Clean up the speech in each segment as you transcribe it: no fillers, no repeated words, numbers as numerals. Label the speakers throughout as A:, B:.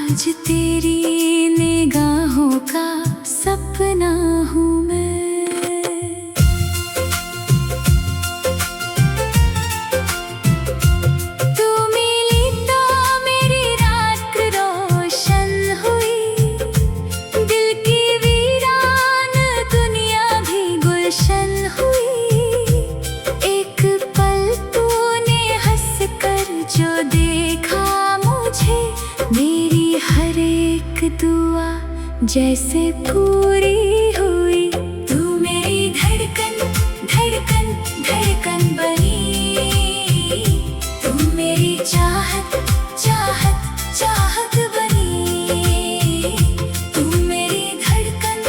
A: आज तेरी निगाहों का सपना हूँ मैं। तू मिली तो मेरी रात रोशन हुई, दिल की वीरान दुनिया भी गुलशन हुई। एक पल तूने हंस कर जो देखा मुझे, मेरी हर एक दुआ जैसे पूरी हुई। तू मेरी धड़कन धड़कन धड़कन बनी, तू मेरी चाहत चाहत चाहत बनी। तू मेरी धड़कन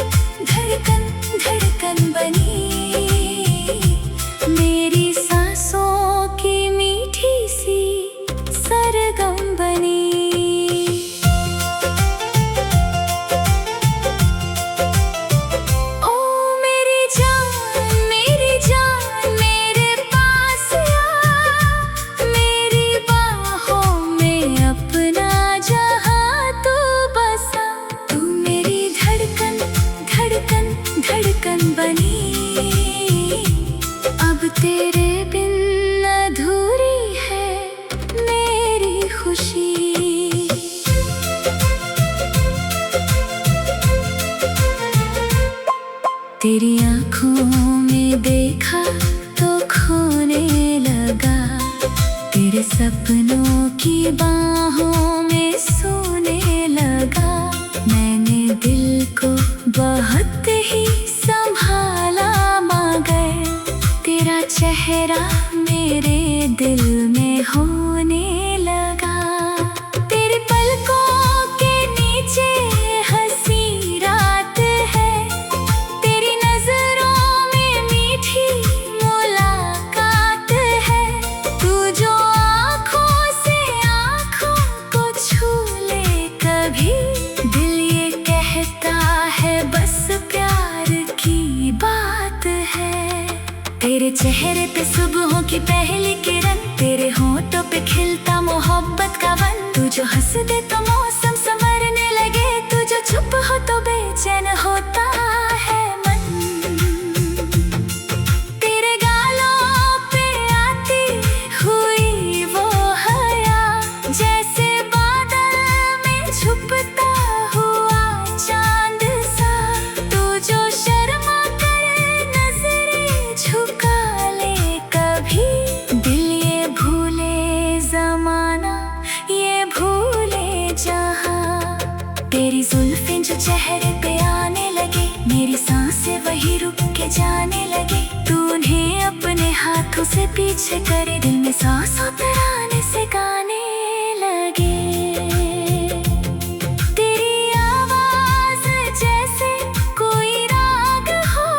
A: धड़कन धड़कन बनी, मेरी सांसों की मीठी सी सरगम बनी। धड़कन बनी, अब तेरे बिन अधूरी है मेरी खुशी। तेरी आँखों में देखा तो खोने लगा, तेरे सपनों की बाहों में सोने लगा। मैंने दिल को बहुत ही संभाला मगर तेरा चेहरा मेरे दिल में होने लगा। तेरी पलकों के नीचे हंसी रात है, तेरी नजरों में मीठी मुलाकात है। तू जो आँखों से आँखों को छू ले कभी, दिल ये कहता है बस प्यार की बात है। तेरे चेहरे पे सुबहों की पहली किरण, तेरे होंठों पे खिलता मोहब्बत का वन। तू जो हंस दे तो मौसम संवरने लगे, तू जो चुप हो तो बेचैन होता है मन। तेरे गालों पे आती हुई वो हया, जैसे बादल में छुपता हुआ चांद सा। तू जो शर्मा कर नजरें झुका ले कभी, दिल ये भूले जमाना ये भूले जहां। तेरी जुल्फें जो चेहरे पे आने लगे, मेरी सांसें वही रुक के जाने लगे। तू उन्हें अपने हाथों से पीछे करे, दिल में सांसों तराने से गाने लगे। तेरी आवाज जैसे कोई राग हो,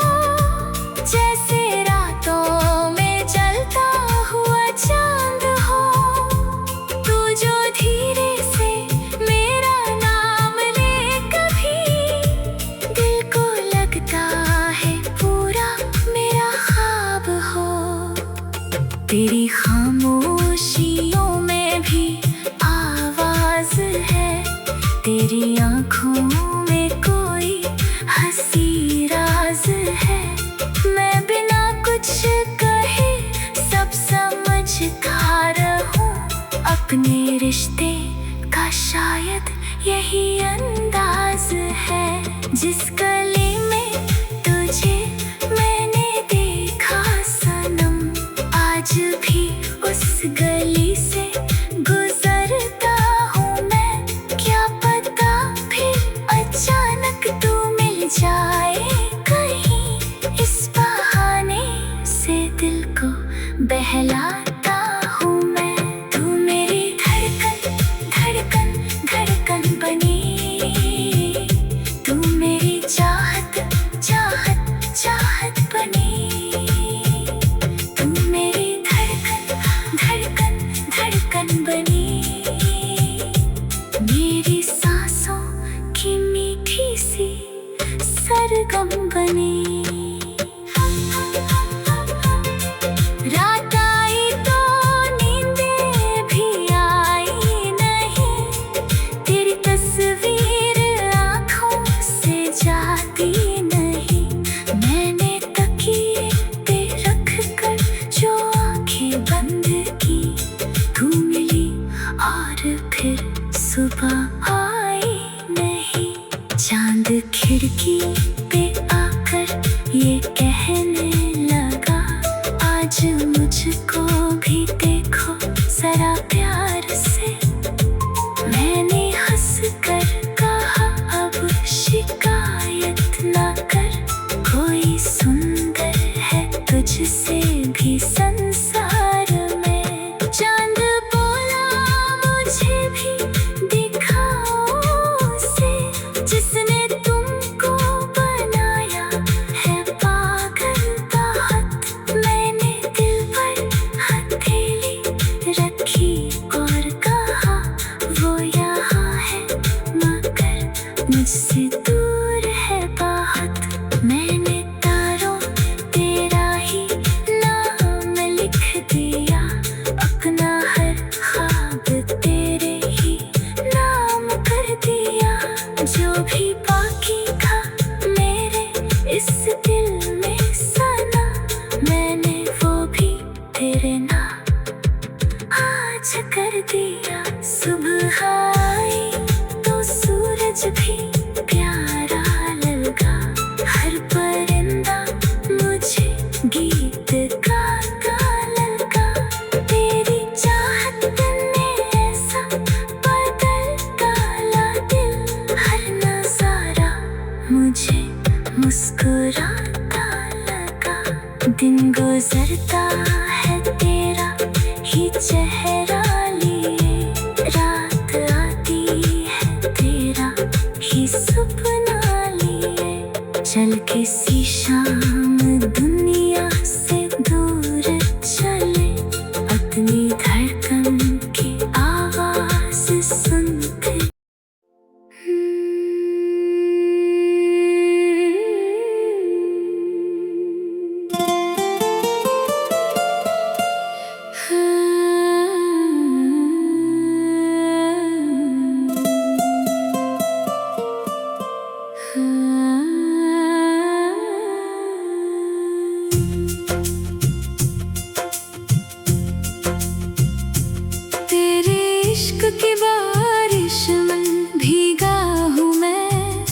A: जैसे रातों में जलता हुआ चांद हो। तू जो धीरे से मेरा नाम ले कभी, दिल को लगता है पूरा मेरा ख्वाब हो। तेरी खामोशियों में भी आवाज है, तेरी आँखों में कोई हंसी राज है। मैं बिना कुछ कहे सब समझता रहूं, अपने रिश्ते का शायद यही अंदाज है। जिस गली में तुझे मैंने देखा सनम, आज भी उस गली से गुजरता हूँ मैं। क्या पता फिर अचानक तू मिल जाए कहीं, इस बहाने से दिल को बहलाता हूँ मैं। तू मेरी धड़कन धड़कन धड़कन बनी, तू मेरी चाहत चाहत चाहत बनी। तू मेरी धड़कन धड़कन धड़कन बनी, मेरी सांसों की मीठी सी सरगम बनी। रात आई तो नींदें भी आई नहीं, तेरी तस्वीर खिड़की पे आकर ये कहने लगा, आज मुझको भी देखो जरा प्यार से। मैंने हंस कर कहा, अब शिकायत ना कर, कोई सुंदर है तुझसे भी संसार में। चांद बोला, मुझे भी दिखाओ उसे, जिसने तुमको बनाया है पागल बहुत। मैंने दिल पर हथेली रखी और कहा, वो यहाँ है मगर मुझसे दूर है बहुत। मैंने तारों तेरा ही नाम लिख दिया, अपना हर ख्वाब तेरे ही नाम कर दिया। जो भी बाकी था मेरे इस दिल में सना, मैंने वो भी तेरे नाम आज कर दिया। सुबह आई तो सूरज भी प्यारा लगा, हर परिंदा मुझे गीत गाता लगा। तेरी चाहत ने ऐसा बदल डाला दिल, हर नजारा मुझे मुस्कुराता लगा। दिन गुजरता है तेरा ही चेहरा लिए, रात आती है तेरा ही सपना लिए। चल किसी शाम दुनिया से दूर चले, अपनी धड़कन की आवाज सुनते। तेरे इश्क की बारिश में भीगा हूँ मैं,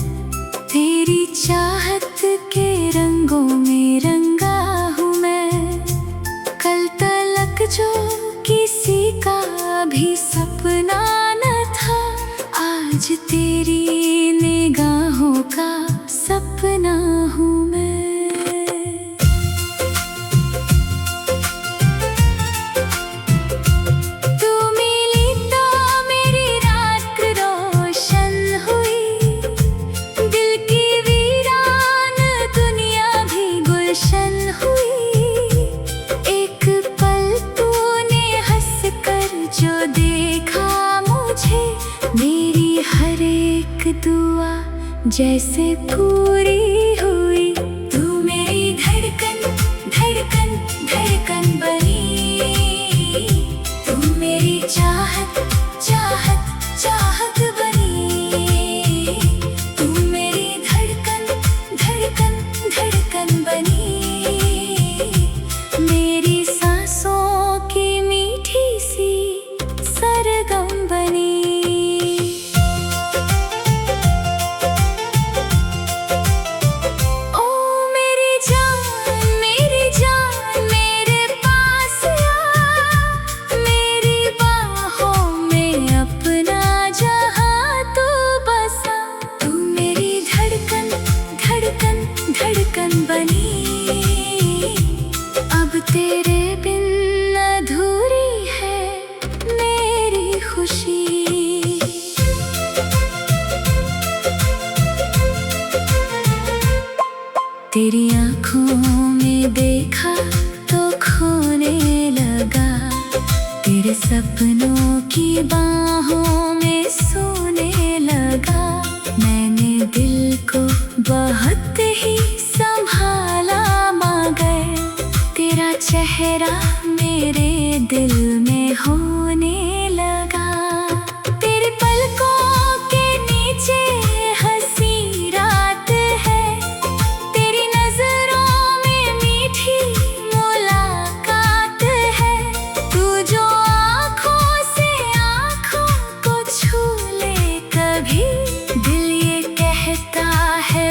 A: तेरी चाहत के रंगों में रंगा हूँ मैं। कल तलक जो किसी का भी सपना न था, आज तेरी निगाहों का सपना हूँ मैं। तू मिली तो मेरी रात रोशन हुई, दिल की वीरान दुनिया भी गुलशन हुई। एक पल तूने हंस कर जो देखा मुझे, मेरी हर एक दुआ जैसे पूरी हुई। तू मेरी धड़कन धड़कन धड़कन बनी, तू मेरी चाहत चाहत चाहत बनी। तू मेरी धड़कन धड़कन धड़कन बनी, मेरी सांसों की मीठी सी सरगम बनी। धड़कन बनी, अब तेरे बिन अधूरी है मेरी खुशी। तेरी आँखों में देखा तो खोने लगा, तेरे सपनों की बाहों में सोने लगा। मैंने दिल को बहुत ही संभाला मगर तेरा चेहरा मेरे दिल में होने लगा। तेरे पलकों के नीचे हंसी रात है, तेरी नजरों में मीठी मुलाकात है। तू जो आँखों से आँखों को छू ले कभी, दिल ये कहता है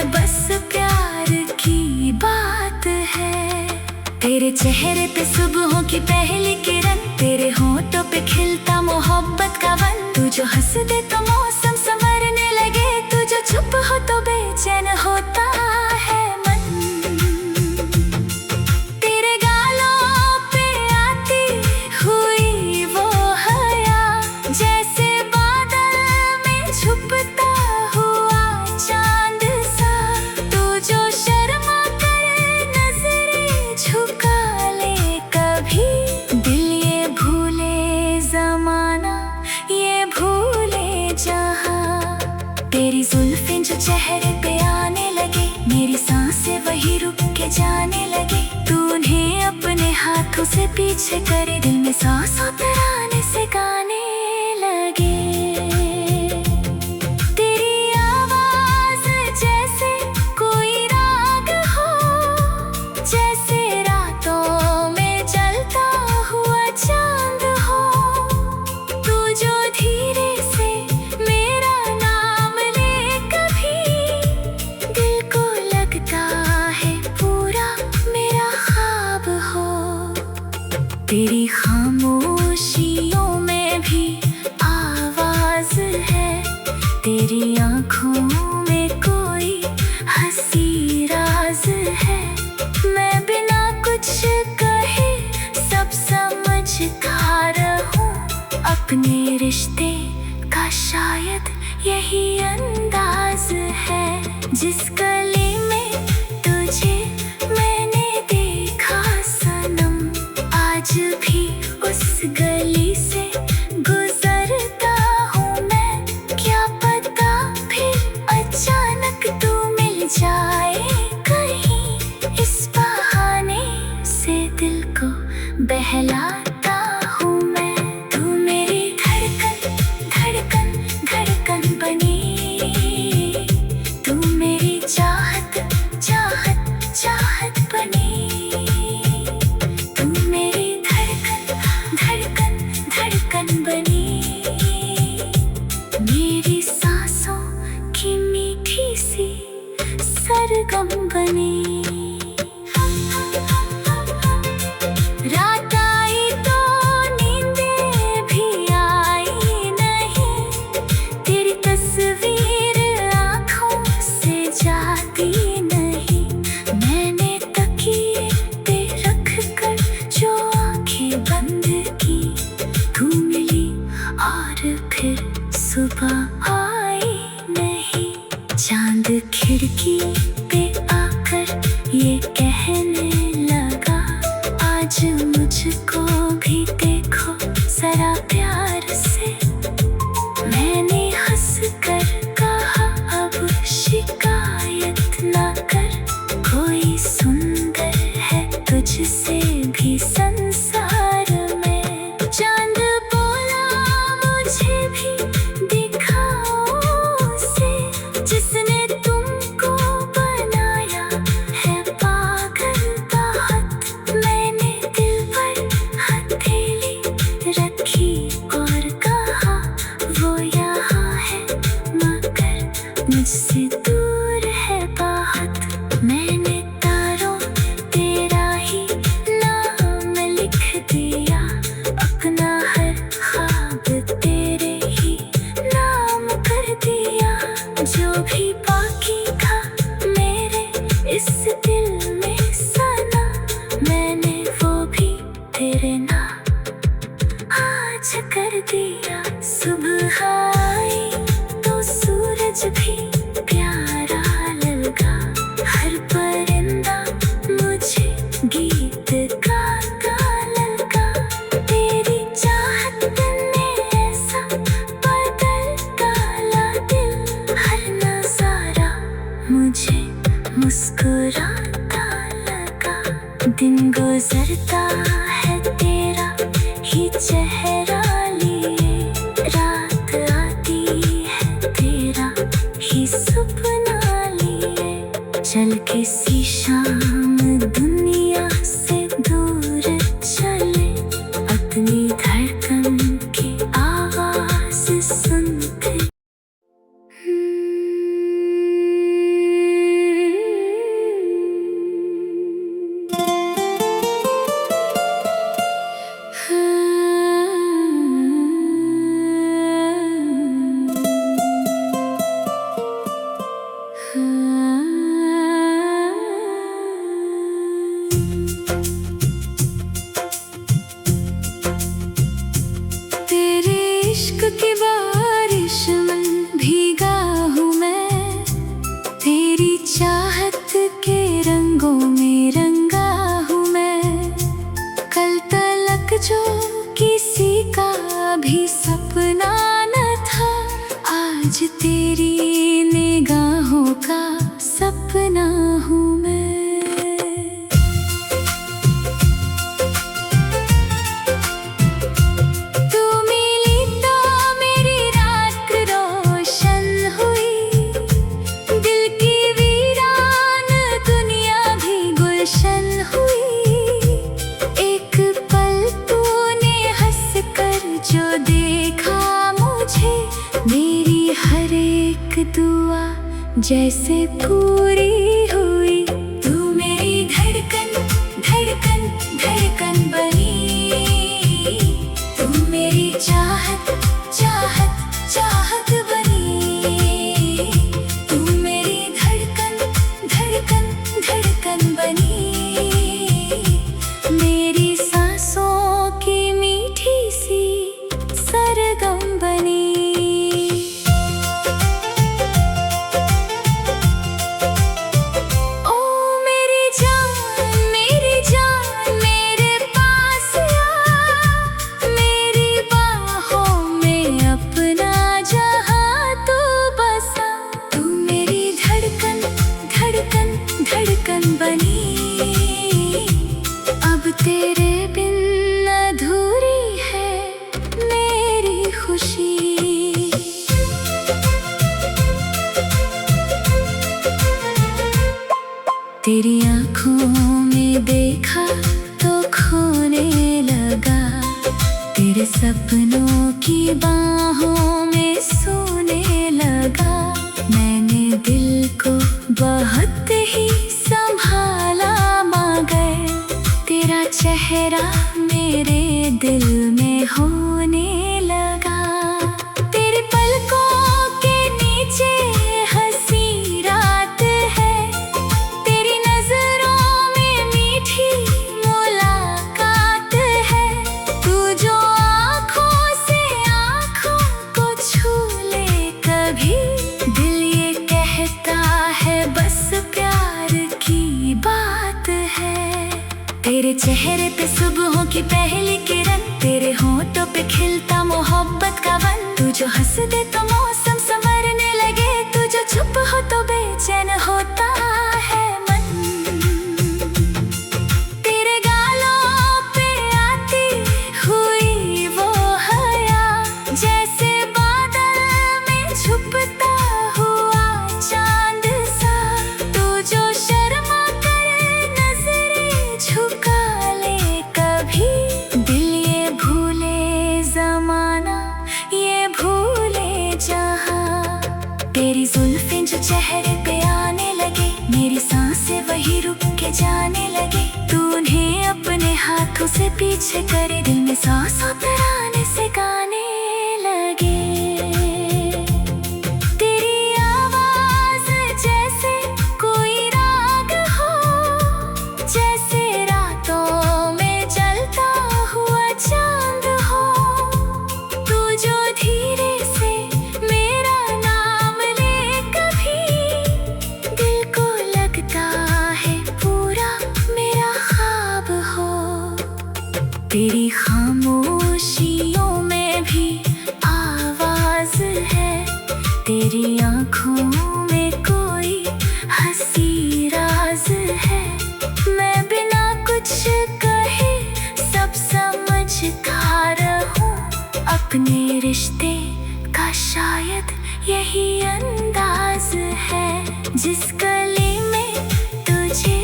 A: तेरे चेहरे पे सुबहों की पहली किरण, तेरे होंठों पे खिलता मोहब्बत का वन। तू जो हंस दे तो मौसम संवरने लगे, तू जो चुप हो तो बेचैन होता है मन। तेरे गालों पे आती हुई वो हया, जैसे बादल में छुपता हुआ चांद सा। तू जो शर्मा कर नजरें झुका ले कभी, दिल ये भूले जमाना ये भूले जहां। तेरी जुल्फें जो चेहरे पे आने लगे, मेरी सांसें वही रुक के जाने लगे। तू उन्हें अपने हाथों से पीछे करे, दिल में सांसों तराने से गाने लगे। तेरी आवाज जैसे कोई राग हो, जैसे रातों में जलता हुआ चांद हो। तू जो धीरे से मेरा नाम ले कभी, दिल को लगता है पूरा मेरा ख्वाब हो। तेरी खामोशियों में भी आवाज है, तेरी आंखों में कोई हंसी राज है। मैं बिना कुछ कहे सब समझता रहूं, अपने रिश्ते का शायद यही अंदाज है। जिस गली में तुझे मैंने देखा सनम, आज भी उस गली से गुजरता हूँ मैं। क्या पता फिर अचानक तू मिल जाए कहीं, इस बहाने से दिल को बहलाता हूँ मैं। तू मेरी धड़कन धड़कन धड़कन बनी, तू मेरी चाहत चाहत चाहत बनी। तू मेरी धड़कन धड़कन धड़कन बनी, मेरी सांसों की मीठी सी सरगम बनी। रात आई तो नींदें भी आई नहीं, तेरी तस्वीर आँखों से जाती नहीं। मैंने तकिए पे रख कर जो आँखें बंद की, तू मिली और फिर सुबह आई नहीं। चांद खिड़की पे आकर ये कहने लगा, आज मुझको भी देखो जरा प्यार से। मैंने हंस कर कहा अब शिकायत ना कर, कोई सुंदर है तुझसे भी संसार में। चांद बोला मुझे भी दिखाओ उसे, जिसने तुमको बनाया है पागल बहुत। मैंने दिल पर हथेली रखी और कहा वो यहाँ है मगर मुझसे दूर है बहुत। मैंने तारों तेरा ही नाम लिख दिया, अपना हर ख्वाब तेरे ही नाम कर दिया। जो भी बाकी था मेरे इस दिल में सना, मैंने वो भी तेरे नाम आज कर दिया। सुबह आई तो सूरज भी प्यारा लगा, हर परिंदा मुझे गीत गाता लगा। तेरी चाहत ने ऐसा बदल डाला दिल, हर नजारा मुझे मुस्कुराता लगा। दिन गुजरता है तेरा ही चेहरा लिए, रात आती है तेरा ही सपना लिए। चल किसी शाम दुनिया से दूर चले, अपनी धड़कन की आवाज सुनते। तेरी निगाहों का सपना हूँ मैं। तू मिली तो मेरी रात रोशन हुई, दिल की वीरान दुनिया भी गुलशन हुई। एक पल तूने हंस कर जो देखा मुझे, मेरी हर एक दुआ जैसे पूरी हुई। तू मेरी धड़कन धड़कन धड़कन बनी, तू मेरी चाहत चाहत चाहत बनी। तू मेरी धड़कन धड़कन धड़कन बनी, मेरी सांसों की मीठी सी सरगम बनी। धड़कन बनी, अब तेरे बिन अधूरी है मेरी खुशी। तेरी आँखों में देखा तो खोने लगा, तेरे सपनों की बाहों में सोने लगा। मैंने दिल को बहुत ही संभाला मगर तेरा चेहरा मेरे दिल में होने लगा। तेरी पलकों के नीचे हंसी रात है, तेरी नजरों में मीठी मुलाकात है। तू जो आँखों से आँखों को छू ले कभी, दिल ये कहता है बस प्यार की बात है। तेरे चेहरे पे सुबहों की पहली किरण, तेरे होठों पे खिलता मोहब्बत का वन। तू जो हंस दे तो मौसम संवरने लगे, तू जो चुप हो तो बेचैन होता है मन। तेरे गालों पे आती हुई वो हया, जैसे बादल में छुपता हुआ चांद सा। तू जो शर्मा कर नजरें झुका ले कभी, दिल ये भूले जमाना ये भूले जहां। तेरी जुल्फें जो चेहरे पे आने लगे, मेरी सांसें वही रुक के जाने लगे। तू उन्हें अपने हाथों से पीछे करे, दिल में सांसों तराने से गाने लगे। तेरी खामोशियों में भी आवाज है, तेरी आँखों में कोई हंसी राज है। मैं बिना कुछ कहे सब समझता रहूं, अपने रिश्ते का शायद यही अंदाज है। जिस गली में तुझे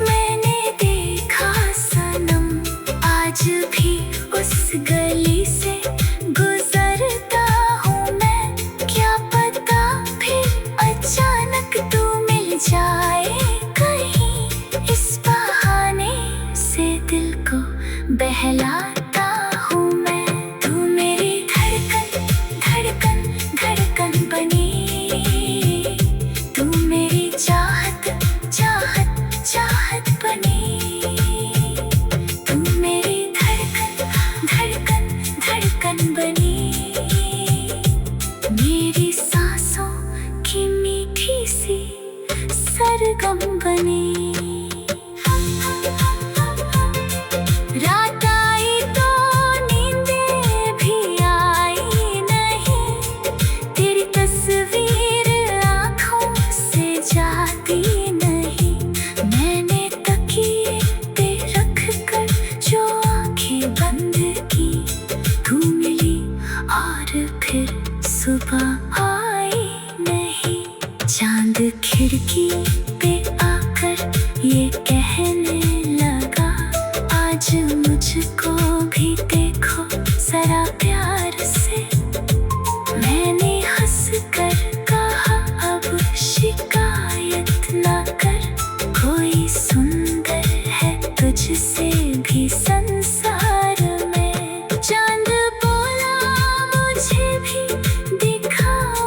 A: मैंने देखा सनम, आज भी उस गली से गुजरता हूँ मैं। क्या पता फिर अचानक तू मिल जाए कहीं, इस बहाने से दिल को बहलाता हूँ मैं। तू मेरी धड़कन धड़कन धड़कन बनी, तू मेरी चाहत चाहत चाहत बनी। बनी मेरी सांसों की मीठी सी सरगम बनी। रात आई तो नींदें भी आई नहीं, तेरी तस्वीर चांद खिड़की पे आकर ये कहने लगा, आज मुझको भी देखो जरा प्यार से। मैंने हंस कर कहा, अब शिकायत ना कर, कोई सुंदर है तुझसे भी संसार में। चांद बोला, मुझे भी दिखाओ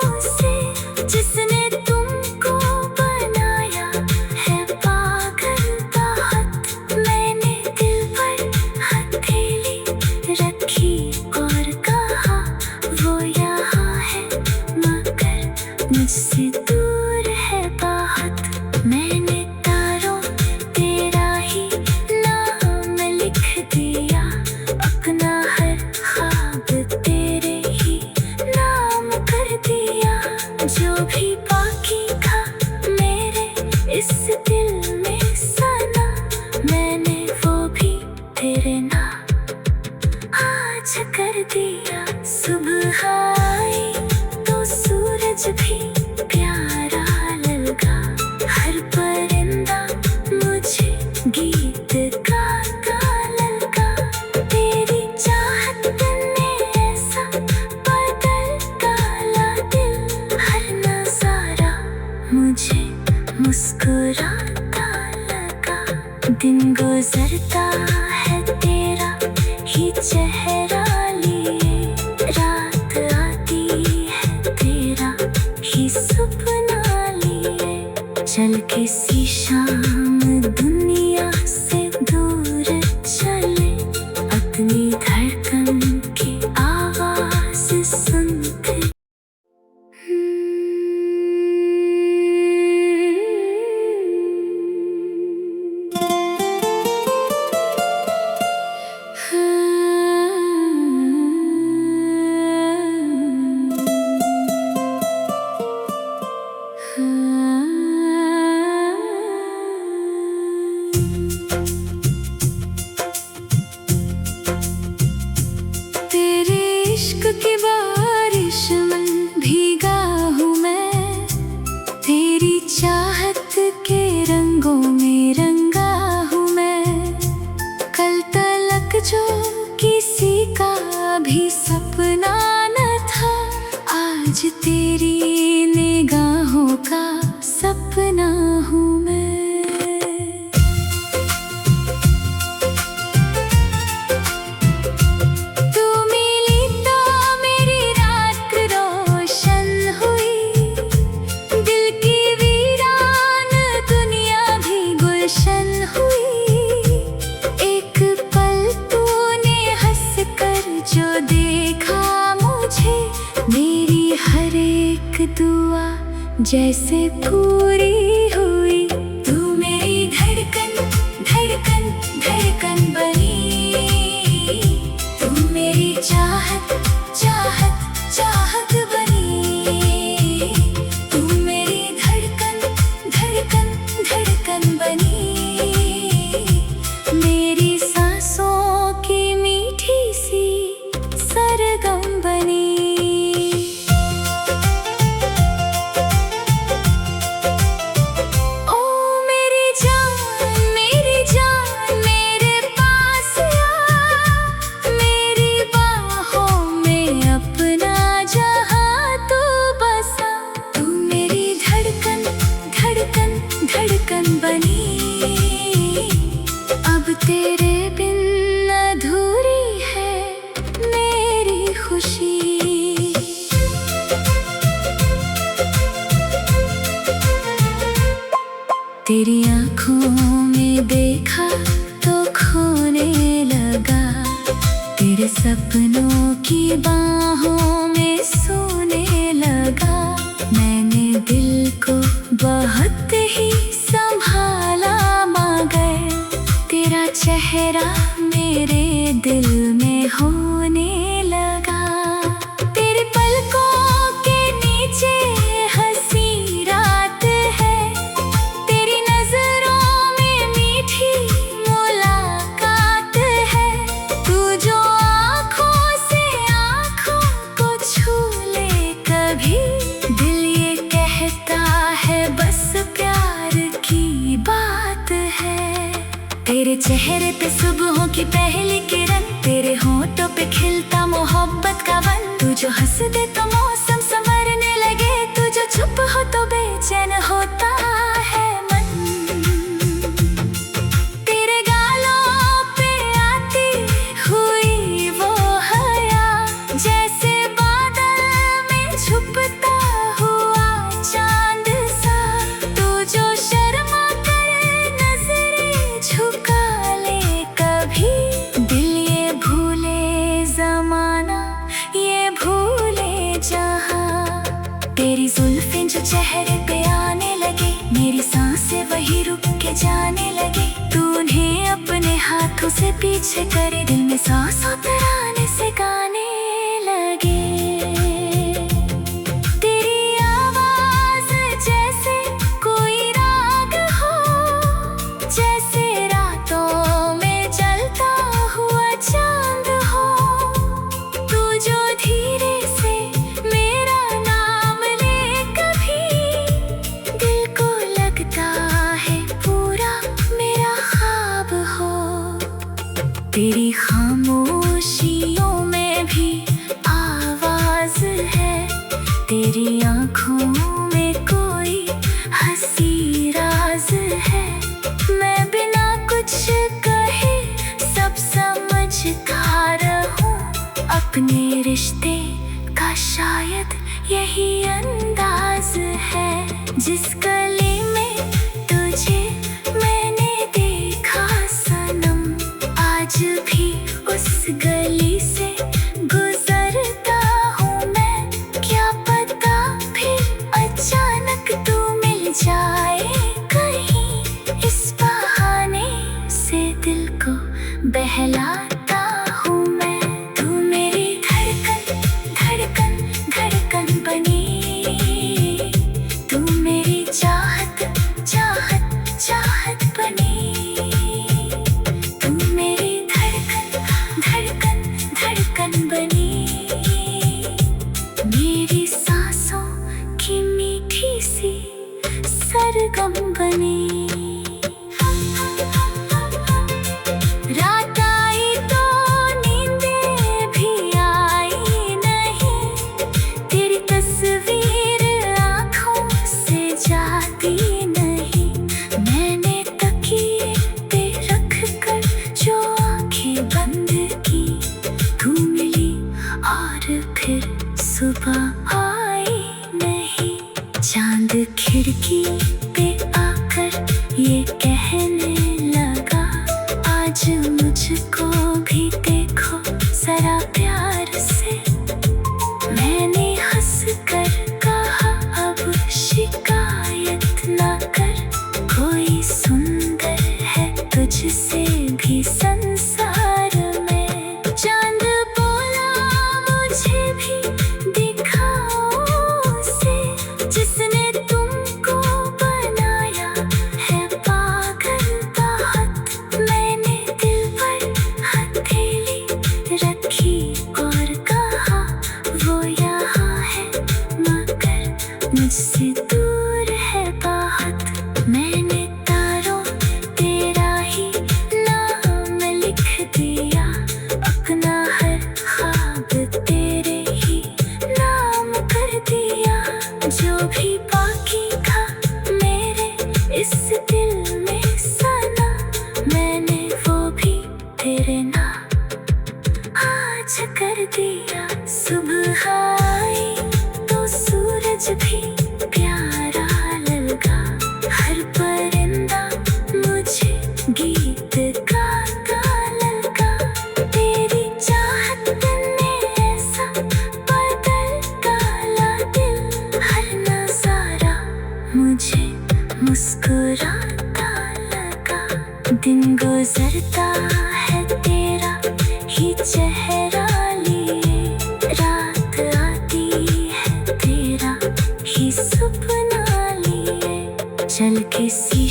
A: उसे, जिसने तुमको बनाया है पागल बहुत। मैंने दिल पर हथेली रखी और कहा, वो यहाँ है मगर मुझसे दूर है बहुत। मैंने तारों तेरा ही नाम लिख दिया, अपना हर ख्वाब तेरे ही नाम कर दिया। जो भी बाकी था मेरे इस दिल में सना, मैंने वो भी तेरे नाम आज कर दिया। सुबह आई तो सूरज भी प्यारा लगा, हर परिंदा मुझे गीत गाता लगा। तेरी चाहत ने ऐसा बदल डाला दिल, हर नजारा मुझे मुस्कुराता लगा। दिन गुजरता है तेरा ही चेहरा लिए, रात आती है तेरा ही सपना लिए। चल किसी शाम दुनिया से दूर चले, अपनी धड़कन की आवाज सुनते। तेरे इश्क की बारिश में भीगा हूँ मैं, तेरी चाहत के रंगों में रंगा हूँ मैं। कल तलक जो किसी का भी सपना न था, आज तेरी निगाहों का सपना हूँ मैं। तू मिली तो मेरी रात रोशन हुई, दिल की वीरान दुनिया भी गुलशन हुई। एक पल तूने हंस कर जो देखा मुझे, मेरी हर एक दुआ जैसे पूरी हुई। तू मेरी धड़कन धड़कन धड़कन बनी, तू मेरी चाहत चाहत चाहत बनी। तू मेरी धड़कन धड़कन धड़कन बनी, मेरी सांसों की मीठी सी सरगम बनी। ओ मेरी जान मेरे पास आ, मेरी बाहों में अपना जहां तू बसा। तू मेरी धड़कन धड़कन धड़कन बनी, अब तेरे बिन अधूरी है मेरी खुशी। तेरी आँखों में देखा तो खोने लगा, तेरे सपनों की बाहों में सोने लगा। मैंने दिल को बहुत ही संभाला मगर तेरा चेहरा मेरे दिल में होने लगा। तेरे पलकों के नीचे हंसी रात है, तेरी नजरों में मीठी मुलाकात है। तू जो आँखों से आँखों को छू ले कभी, दिल ये कहता चेहरे पे सुबहों की पहली किरण, तेरे होंठों पे खिलता मोहब्बत का वन। तू जो हंस दे तो मौसम संवरने लगे, तू जो चुप हो तो बेचैन होता है मन। तेरे गालों पे आती हुई वो हया, जैसे बादल में छुपता हुआ चांद सा। तू जो शर्मा कर नजरें झुका ले कभी, दिल ये भूले जमाना ये भूले जहां। तेरी जुल्फें जो चेहरे पे आने लगे, मेरी सांसें वही रुक के जाने लगे। तू उन्हें अपने हाथों से पीछे करे, दिल में सांसों तराने से गाने लगे। तेरी आवाज जैसे कोई राग हो, जैसे रातों में जलता हुआ चांद हो। तू जो धीरे से मेरा नाम ले कभी, दिल को लगता है पूरा मेरा ख्वाब हो। तेरी खामोशियों में भी आवाज है, तेरी आँखों में कोई हंसी राज है। मैं बिना कुछ कहे सब समझता रहूं, अपने रिश्ते का शायद यही अंदाज है। जिस गली में तुझे मैंने देखा सनम, आज भी उस गली से गुजरता हूँ मैं। क्या पता फिर अचानक तू मिल जाए कहीं, इस बहाने से दिल को बहलाता हूँ मैं। तू मेरी धड़कन धड़कन धड़कन बनी, तू मेरी चाहत चाहत चाहत बनी। तू मेरी धड़कन धड़कन धड़कन बनी, मेरी सांसों की मीठी सी सरगम बनी। रात आई तो नींदें भी आई नहीं, तेरी तस्वीर आँखों से जाती नहीं। मैंने तकिए पे रख कर जो आँखें बंद की, तू मिली और फिर सुबह आई नहीं। चांद खिड़की पे आकर ये कहने लगा, आज मुझको भी देखो जरा प्यार से। मैंने हंस कर कहा अब शिकायत ना कर, कोई सुंदर है तुझसे भी संसार में। चांद बोला मुझे भी दिखाओ उसे, जिसने तुमको बनाया है पागल बहुत। मैंने दिल पर हथेली रखी और कहा वो यहाँ है मगर मुझसे दूर है बहुत। मैंने तारों तेरा ही नाम लिख दिया, अपना हर ख्वाब तेरे ही नाम कर दिया। जो भी बाकी था मेरे इस दिल में सना, मैंने वो भी तेरे नाम आज कर दिया। सुबह आई तो सूरज भी प्यारा लगा, हर परिंदा मुझे गीत गाता लगा। तेरी चाहत ने ऐसा बदल डाला दिल, हर नजारा मुझे मुस्कुराता लगा। दिन गुजरता है तेरा ही चेहरा लिए, रात आती है तेरा ही सपना लिए। चल किसी